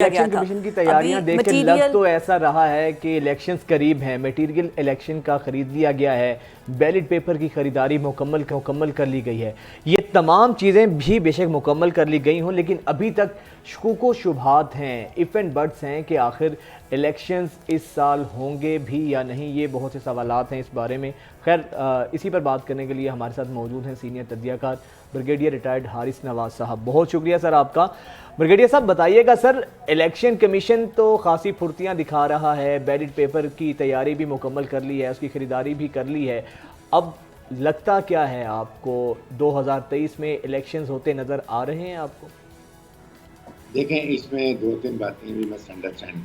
गया इलेक्शन था। कमीशन की तैयारियां अभी देख के लग मटीरियल तो ऐसा रहा है कि इलेक्शंस करीब हैं, मटेरियल इलेक्शन का खरीद लिया गया है, बैलेट पेपर की खरीदारी मुकम्मल कर ली गई है। ये तमाम चीज़ें भी बेशक मुकम्मल कर ली गई हों, लेकिन अभी तक शुकूक शुबहात हैं, इफ़ एंड बट्स हैं कि आखिर इलेक्शंस इस साल होंगे भी या नहीं। ये बहुत से सवालात हैं इस बारे में। खैर, इसी पर बात करने के लिए हमारे साथ मौजूद हैं सीनियर तज्जियाकार ब्रिगेडियर रिटायर्ड हारिस नवाज साहब। बहुत शुक्रिया सर आपका। ब्रिगेडियर साहब बताइएगा सर, इलेक्शन कमीशन तो खासी फुर्तियां दिखा रहा है, बैलेट पेपर की तैयारी भी मुकम्मल कर ली है, उसकी खरीदारी भी कर ली है। अब लगता क्या है आपको, 2023 में इलेक्शंस होते नज़र आ रहे हैं आपको? देखें, इसमें दो तीन बातें भी मिसअंडरस्टैंड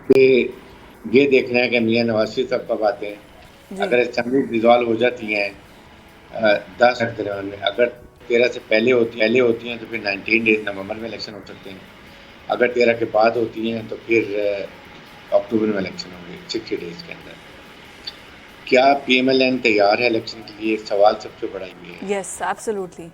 कि ये देखना है कि मियाँ नवाज शरीफ साहब कब आते हैं। जी। अगर असेंबली डिजॉल्व हो जाती हैं 10 के दरमियान में, अगर 13 से पहले होती हैं तो फिर 19 डेज नवंबर में इलेक्शन हो सकते हैं। अगर 13 के बाद होती हैं तो फिर अक्टूबर में इलेक्शन होंगे 60 डेज के अंदर। क्या PMLN तैयार है इलेक्शन के लिए? सवाल सबसे बड़ा ये है। Yes, absolutely.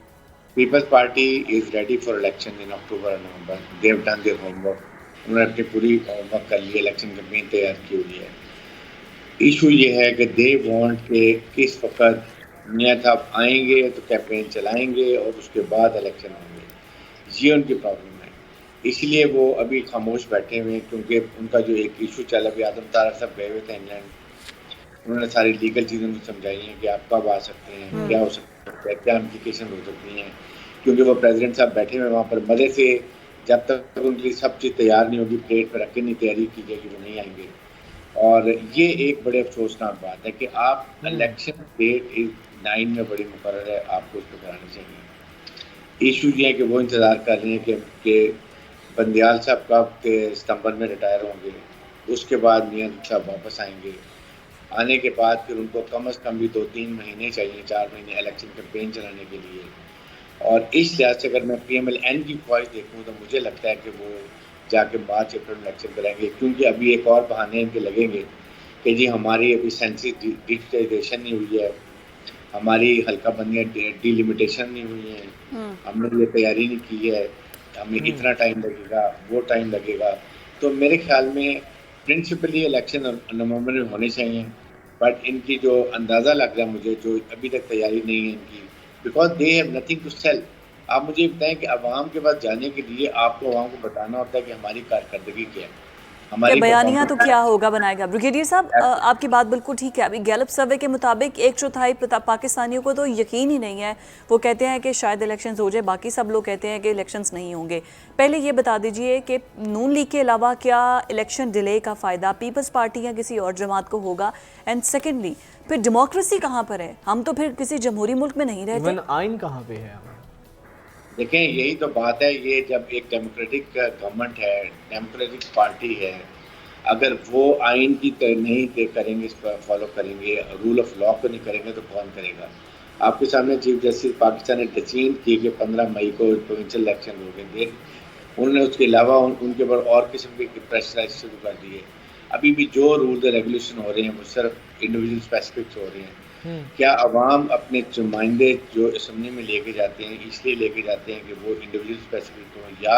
Peoples Party is ready for election in October और November. They have done their homework. उन्होंने अपनी पूरी होमवर्क कर ली है, इलेक्शन कैंपेन तैयार की हुई है। इशू ये है कि दे वांट के किस वक्त मियाँ साहब आएंगे तो कैंपेन चलाएंगे और उसके बाद इलेक्शन होंगे। ये उनकी प्रॉब्लम है, इसलिए वो अभी खामोश बैठे हुए हैं, क्योंकि उनका जो एक इशू चला भी, आदम तारा साहब गए हुए थे इंग्लैंड। उन्होंने सारी लीगल चीज़ें मुझे समझाई हैं कि आप कब आ सकते हैं, क्या हो सकता है, क्या इम्प्लीकेशन हो सकती हैं, क्योंकि वो प्रेसिडेंट साहब बैठे हुए वहाँ पर मज़े से। जब तक उनकी सब चीज़ तैयार नहीं होगी, प्लेट पर रख के नहीं तैयारी की जाएगी, वो नहीं आएंगे। और ये एक बड़े अफसोसनाक बात है कि आप इलेक्शन डेट इज 9 में बड़ी मुकर्रर है, आपको उसको करानी चाहिए। इशू ये है कि वो इंतज़ार कर रहे हैं कि बंदियाल साहब कब के सितंबर में रिटायर होंगे, उसके बाद मियाँ साहब वापस आएंगे। आने के बाद फिर उनको कम से कम भी 2-3 महीने चाहिए, 4 महीने इलेक्शन कैंपेन चलाने के लिए। और इस लिहाज से अगर मैं PMLN की ख्वाहिश देखूँ तो मुझे लगता है कि वो जाके मार्च अप्रैल में इलेक्शन कराएंगे, क्योंकि अभी एक और बहाने इनके लगेंगे कि जी हमारी अभी सेंसिस डिजिटाइजेशन नहीं हुई है, हमारी हल्का बंदियाँ डिलिमिटेशन नहीं हुई है, हमने ये तैयारी नहीं की है, हमें इतना टाइम लगेगा, वो टाइम लगेगा। तो मेरे ख्याल में प्रिंसिपली इलेक्शन नवंबर में होने चाहिए, बट इनकी जो अंदाज़ा लग रहा है मुझे, जो अभी तक तैयारी नहीं है इनकी, because they have nothing to sell. आप मुझे बताएं कि अवाम के पास जाने के लिए आपको अवाम को बताना होता है कि हमारी कारकर्दगी क्या है, क्या हमारी बयानिया तो क्या परफॉर्मेंस होगा बनाएगा। ब्रिगेडियर साहब, है। आपकी बात बिल्कुल ठीक है। अभी गैलप सर्वे के मुताबिक 1/4 पाकिस्तानियों को तो यकीन ही नहीं है। वो कहते हैं कि शायद इलेक्शंस हो जाए, बाकी सब लोग कहते हैं कि इलेक्शंस नहीं होंगे। पहले ये बता दीजिए कि नून लीग के अलावा क्या इलेक्शन डिले का फ़ायदा पीपल्स पार्टी या किसी और जमात को होगा? एंड सेकेंडली, फिर डेमोक्रेसी कहाँ पर है? हम तो फिर किसी जमहूरी मुल्क में नहीं रहते। इवन आइन कहाँ पे है? देखें, यही तो बात है। ये जब एक डेमोक्रेटिक गवर्नमेंट है, डेमोक्रेटिक पार्टी है, अगर वो आइन की नहीं करेंगे, इस पर फॉलो करेंगे, रूल ऑफ लॉ को नहीं करेंगे, तो कौन करेगा? आपके सामने चीफ जस्टिस पाकिस्तान ने डिसीजन की कि 15 मई को प्रोविंशियल इलेक्शन होंगे। उन्होंने उसके अलावा उनके ऊपर और किस्म के प्रेशराइज शुरू कर दिए। अभी भी जो रूल्स एंड रेगुलेशन हो रहे हैं वो सिर्फ इंडिविजुअल स्पेसिफिक हो रहे हैं। क्या अवाम अपने नुमाइंदे जो असम्बली में लेके जाते हैं, इसलिए लेके जाते हैं कि वो इंडिविजुअल स्पेसिफिक हों, या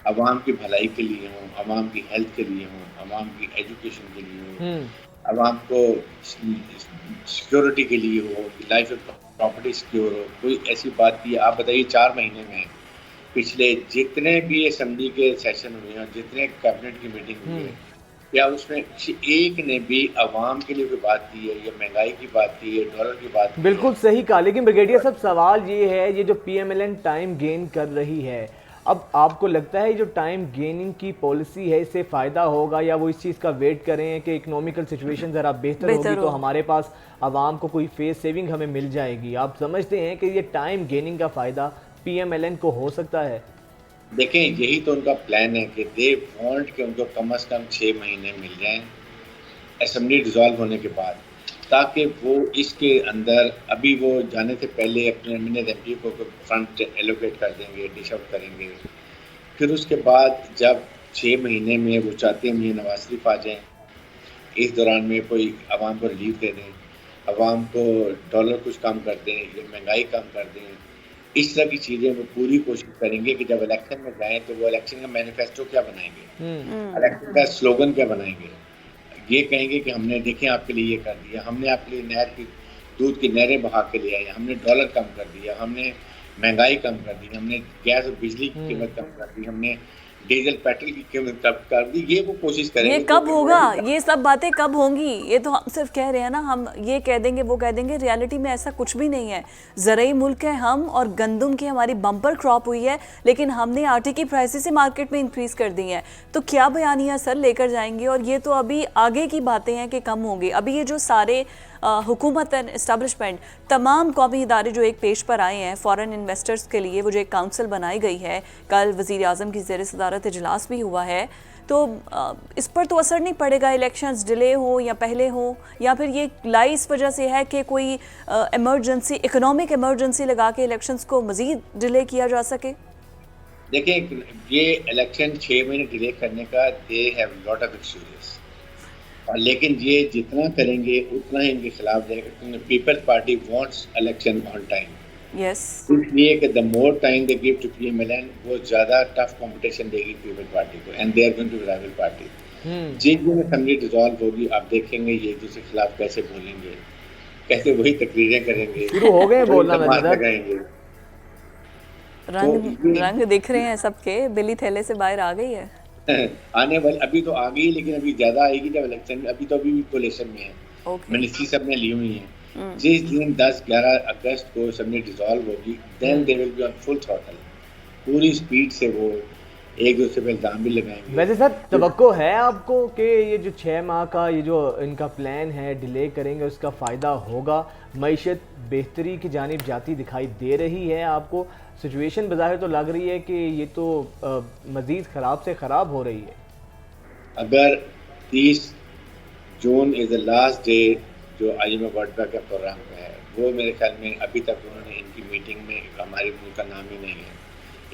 अवाम की भलाई के लिए हों, अवाम की हेल्थ के लिए हों, अवाम की एजुकेशन के लिए हों, अवाम को सिक्योरिटी के लिए हो, लाइफ प्रॉपर्टी सिक्योर हो? कोई ऐसी बात की आप बताइए। 4 महीने में पिछले जितने भी असेंबली के सेशन हुए हैं, जितने कैबिनेट की मीटिंग हुई है, क्या उसमें किसी एक ने भी अवाम के लिए कोई बात की है, या महंगाई की बात की है, डॉलर की बात की है? बिल्कुल सही कहा, लेकिन ब्रिगेडियर साहब सवाल ये है, ये जो PMLN टाइम गेन कर रही है, अब आपको लगता है जो टाइम गेनिंग की पॉलिसी है इससे फ़ायदा होगा, या वो इस चीज़ का वेट करें कि इकोनॉमिकल सिचुएशन ज़रा बेहतर होगी तो हमारे पास आवाम को कोई फेस सेविंग हमें मिल जाएगी? आप समझते हैं कि ये टाइम गेनिंग का फ़ायदा PMLN को हो सकता है? देखें, यही तो उनका प्लान है कि दे वांट कि उनको कम से कम 6 महीने मिल जाएं असेंबली डिसॉल्व होने के बाद, ताकि वो इसके अंदर अभी वो जाने से पहले अपने एमएनए एमपी को फंड एलोकेट कर देंगे, डिश आउट करेंगे। फिर उसके बाद जब 6 महीने में वो चाहते हैं मियां नवाज शरीफ आ जाएं, इस दौरान में कोई आवाम को रिलीफ दे दें, आवाम को डॉलर कुछ कम कर दें, या महंगाई कम कर दें, इस तरह की चीजें वो पूरी कोशिश करेंगे कि जब इलेक्शन में जाएं तो वो इलेक्शन का मैनिफेस्टो क्या बनाएंगे, इलेक्शन का स्लोगन क्या बनाएंगे। ये कहेंगे कि हमने देखें आपके लिए ये कर दिया, हमने आपके लिए नहर की दूध की नहरें बहा के ले आए, हमने डॉलर कम कर दिया, हमने महंगाई कम कर दी, हमने गैस और बिजली की कीमत कम कर दी, हमने डीजल पेट्रोल की कीमत कम कर दी। ये वो कोशिश करेंगे। ये कब होगा? ये सब बातें कब होंगी? ये तो हम सिर्फ कह रहे हैं ना, हम ये कह देंगे वो कह देंगे, रियलिटी में ऐसा कुछ भी नहीं है। ज़रूरी मुल्क है हम, और गंदम की हमारी बम्पर क्रॉप हुई है, लेकिन हमने आटे की प्राइसेस ही मार्केट में इंक्रीज कर दी हैं। तो क्या बयानिया सर लेकर जाएंगे? और ये तो अभी आगे की बातें हैं कि कम होंगी। अभी ये जो सारे हुकूमत एंड इस्टेब्लिशमेंट, तमाम कौमी इदारे जो एक पेज पर आए हैं फॉरेन इन्वेस्टर्स के लिए, वो जो एक काउंसिल बनाई गई है, कल वज़ीर आज़म की ज़ेर सदारत इजलास भी हुआ है, तो इस पर तो असर नहीं पड़ेगा? इलेक्शंस डिले हो या पहले हो, या फिर ये लाई इस वजह से है कि कोई इमरजेंसी, इकोनॉमिक इमरजेंसी लगा के इलेक्शंस को मज़ीद डिले किया जा सके? देखिए, ये इलेक्शन 6 महीने डिले करने का they have lot of excuses, लेकिन ये जितना करेंगे उतना ही इनके खिलाफ जाएगा, क्योंकि Peoples Party wants election on time. Yes, इसलिए कि the more time they give to PMLN, वो ज़्यादा टफ कंपटीशन देगी पीपल्स पार्टी को, and they are going to be rival party. जिन दिन असेंबली डिसॉल्व होगी, आप देखेंगे ये एक दूसरे के खिलाफ कैसे बोलेंगे, कैसे वही तकरीरें करेंगे, शुरू हो गए बोलना लगाएंगे। रंग दिख रहे हैं सबके, बिल्ली थैले से बाहर आ गई है। आने वाली अभी तो आ गई, लेकिन अभी ज्यादा आएगी जब इलेक्शन में। अभी तो अभी भी कोलेशन में है, मिनिस्ट्री सब ने ली हुई है। जिस दिन 10-11 अगस्त को असेंबली डिसॉल्व होगी, then they will be on full throttle, पूरी स्पीड से वो एक दूसरे पे इल्जाम भी लगाएंगे। वैसे सर, तवक्को है आपको कि ये जो 6 माह का ये जो इनका प्लान है डिले करेंगे, उसका फ़ायदा होगा? मईशत बेहतरी की जानिब जाती दिखाई दे रही है आपको? सिचुएशन बज़ाहिर तो लग रही है कि ये तो मज़ीद ख़राब से ख़राब हो रही है। अगर 30 जून इज़ द लास्ट डे जो IMF वर्ल्ड बैंक का प्रोग्राम का है, वो मेरे ख्याल में अभी तक उन्होंने इनकी मीटिंग में हमारे मुल्क का नाम ही नहीं है,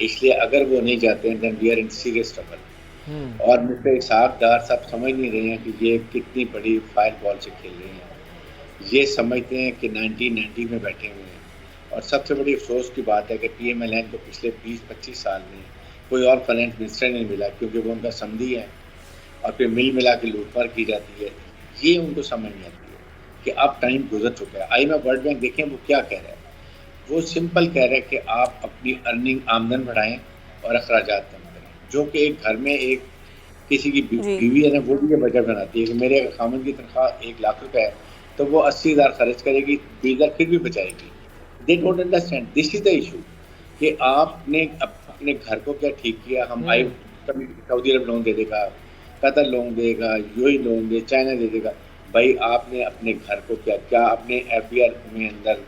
इसलिए अगर वो नहीं जाते हैं then we are in serious trouble. और मुझे हिसाबदार सब समझ नहीं रहे हैं कि ये कितनी बड़ी फायर बॉल से खेल रहे हैं। ये समझते हैं कि 1990 में बैठे हुए हैं। और सबसे बड़ी अफसोस की बात है कि पीएमएलएन को पिछले 20-25 साल में कोई और फाइनेंस मिनिस्टर नहीं मिला, क्योंकि वो उनका समधी है और फिर मिल मिला के लूटमार की जाती है। ये उनको समझ नहीं आती है कि अब टाइम गुजर चुका है। IMF वर्ल्ड बैंक देखें वो क्या कह रहा है, वो सिंपल कह रहा है कि आप अपनी अर्निंग आमदन बढ़ाएं और अखराजात कम करें। जो कि एक घर में एक किसी की बीवी है ना, वो भी ये बजट बनाती है कि मेरे अगर खामन की तनख्वाह 1 लाख रुपए है तो वो 80,000 खर्च करेगी, 20,000 फिर भी बचाएगी। They don't understand, this is the issue कि आपने अपने घर को क्या ठीक किया। हम आए कभी सऊदी अरब लोन दे देगा, कतर लोन देगा, यूएई लोन दे, चाइना दे देगा। भाई आपने अपने घर को क्या अपने FBR में अंदर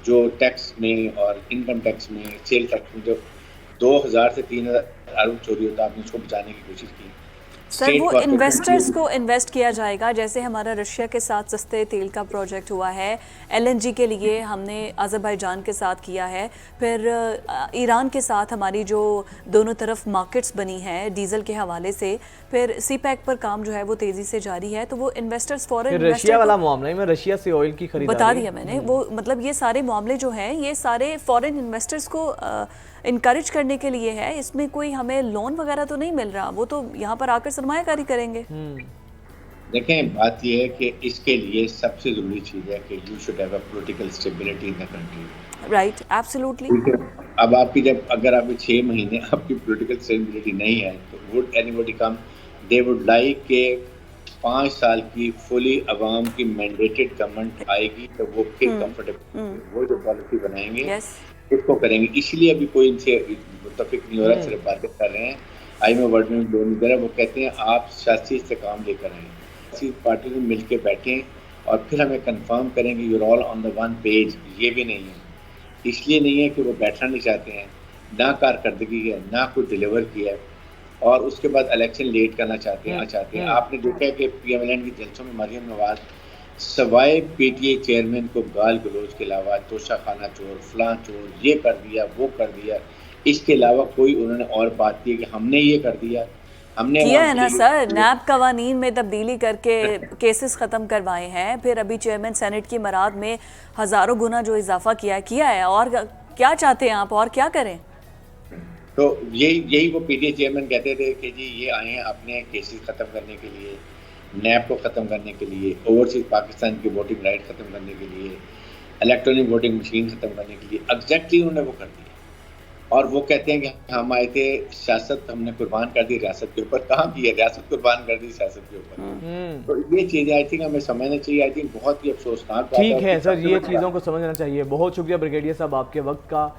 जो टैक्स में और इनकम टैक्स में, सेल टैक्स में जो 2000 से 3000 अरब चोरी होता है, आपने उसको बचाने की कोशिश की। सर, वो इन्वेस्टर्स को इन्वेस्ट किया जाएगा, जैसे हमारा रशिया के साथ सस्ते तेल का प्रोजेक्ट हुआ है, LNG के लिए हमने अज़रबैजान के साथ किया है, फिर ईरान के साथ हमारी जो दोनों तरफ मार्केट्स बनी है डीजल के हवाले से, फिर CPEC पर काम जो है वो तेज़ी से जारी है। तो वो इन्वेस्टर्स फॉरेन रशिया वाला मामला है, मैं रशिया से ऑयल की खरीदारी बता दिया मैंने। वो मतलब ये सारे मामले जो हैं ये सारे फॉरेन इन्वेस्टर्स को इनकरेज करने के लिए है। इसमें कोई हमें लोन वगैरह तो नहीं मिल रहा, वो तो यहाँ पर आकर सरमायाकारी करेंगे। देखें, बात यह है कि इसके लिए सबसे ज़रूरी चीज़ है कि you should have a political stability in the country. Right, absolutely. अब आपकी जब अगर आपके 6 महीने आपकी पॉलिटिकल स्टेबिलिटी नहीं है तो would anybody come? They would like के 5 साल की फुली अवाम की मैंडेटेड गवर्नमेंट आएगी तो वो फिर कंफर्टेबल वो जो पॉलिसी बनाएंगे इसको करेंगे। इसलिए अभी कोई इनसे मुत्तफिक नहीं हो रहा, सिर्फ बातें कर रहे हैं। IMF वर्ल्ड में लोन वगैरह वो कहते हैं आप सियासी इस्तेकाम लेकर आएँ, सियासी पार्टी में मिल के बैठें और फिर हमें कंफर्म करेंगे you're all on the one page. ये भी नहीं है, इसलिए नहीं है कि वो बैठना नहीं चाहते हैं, ना कारकर्दगी है, ना कुछ डिलीवर किया है, और उसके बाद इलेक्शन लेट करना चाहते हैं। आपने देखा है कि पीएमएलएन के जलसों में मरियम नवाज सवाए PTA चेयरमैन को गाल गलोच के अलावा तोशा खाना चोर, फलां चोर, ये कर दिया, वो कर दिया, इसके अलावा कोई उन्होंने और बात की कि हमने ये कर दिया, हमने किया है ना सर। नैब कवानीन में तब्दीली करके केसेस ख़त्म करवाए हैं, फिर अभी चेयरमैन सेनेट की मराद में हज़ारों गुना जो इजाफा किया है और क्या चाहते हैं आप और क्या करें? तो यही वो पीटीए चेयरमैन कहते थे कि जी ये आए हैं अपने केसेस ख़त्म करने के लिए, नैब को ख़त्म करने के लिए, ओवरसीज़ पाकिस्तान की वोटिंग राइट ख़त्म करने के लिए, इलेक्ट्रॉनिक वोटिंग मशीन ख़त्म करने के लिए। एग्जैक्टली उन्होंने वो कर दिया। और वो कहते हैं कि हम आए थे, सियासत हमने कुर्बान कर दी रियासत के ऊपर। कहाँ की है रियासत कुर्बान कर दी सियासत के ऊपर। तो ये चीज़ें आई थिंक हमें समझना चाहिए। आई थिंक बहुत ही अफसोसनाक बात ठीक है और सर, सबसे ये बड़ी चीज़ों को समझना चाहिए। बहुत शुक्रिया ब्रिगेडियर साहब आपके वक्त का।